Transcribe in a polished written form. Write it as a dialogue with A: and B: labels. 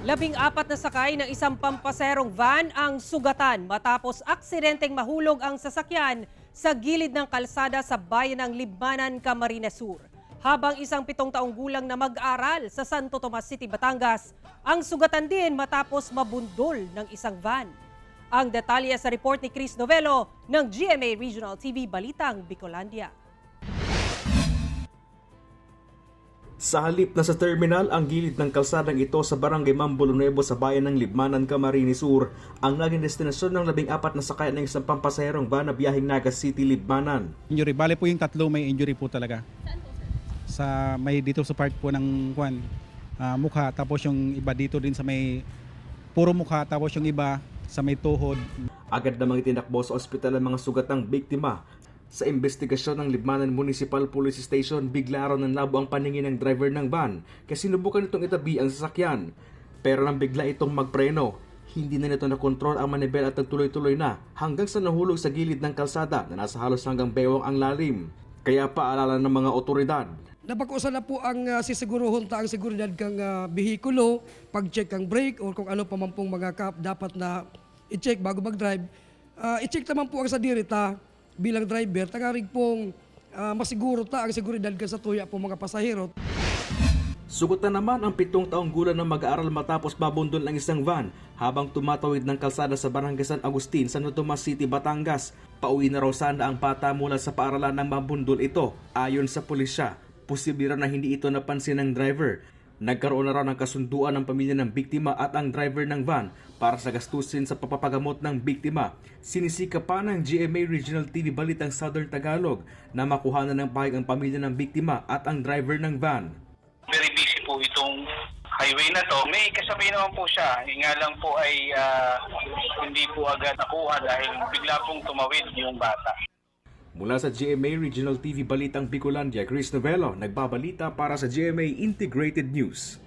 A: 14 na sakay ng isang pampaserong van ang sugatan matapos aksidenteng mahulog ang sasakyan sa gilid ng kalsada sa bayan ng Libmanan, Camarines Sur. Habang isang 7 taong gulang na mag-aral sa Santo Tomas City, Batangas, ang sugatan din matapos mabundol ng isang van. Ang detalye sa report ni Chris Novelo ng GMA Regional TV Balitang Bicolandia.
B: Sa halip na sa terminal, ang gilid ng kalsadang ito sa barangay Mambulo Nuevo sa bayan ng Libmanan, Camarines Sur, ang naging destinasyon ng 14 na sakay ng isang pampasaherong van na biyaheng Naga City, Libmanan.
C: Injury, bale po yung tatlo may injury po talaga. Saan po, sir? Sa may dito sa part po ng mukha, tapos yung iba dito din sa may puro mukha, tapos yung iba sa may tuhod.
B: Agad namang itinakbo sa ospital ang mga sugatang biktima. Sa investigasyon ng Libmanan Municipal Police Station, bigla raw ng labo ang paningin ng driver ng van kasi sinubukan itong itabi ang sasakyan. Pero nang bigla itong magpreno, hindi na nito nakontrol ang manibela at nagtuloy-tuloy na hanggang sa nahulog sa gilid ng kalsada na nasa halos hanggang bewang ang lalim. Kaya paalala ng mga otoridad.
D: Napakusa na po ang sisiguruhon ta ang seguridad kang behikulo, pag-check ang brake o kung ano pa man pong mga kap dapat na i-check bago mag-drive. I-check naman po ang sa dirita bilang driver, tangarig pong masiguro ta ang seguridad ka sa tuya po mga pasahero.
B: Sugutan naman ang 7 taong gulang na mag-aaral matapos mabundol ng isang van habang tumatawid ng kalsada sa Barangay San Agustin, Santo Tomas City, Batangas. Pauwi na raw sana ang bata mula sa paaralan ng mabundol ito. Ayon sa pulisya, posible raw na hindi ito napansin ng driver. Nagkaroon na raw ng kasunduan ng pamilya ng biktima at ang driver ng van para sa gastusin sa papapagamot ng biktima. Sinisika pa ng GMA Regional TV Balitang Southern Tagalog na makuha na ng pahig ang pamilya ng biktima at ang driver ng van.
E: Very busy po itong highway na to. May kasabay naman po siya. Nga lang po ay hindi po agad nakuha dahil bigla pong tumawid yung bata.
B: Mula sa GMA Regional TV Balitang Bicolandia, Chris Novelo, nagbabalita para sa GMA Integrated News.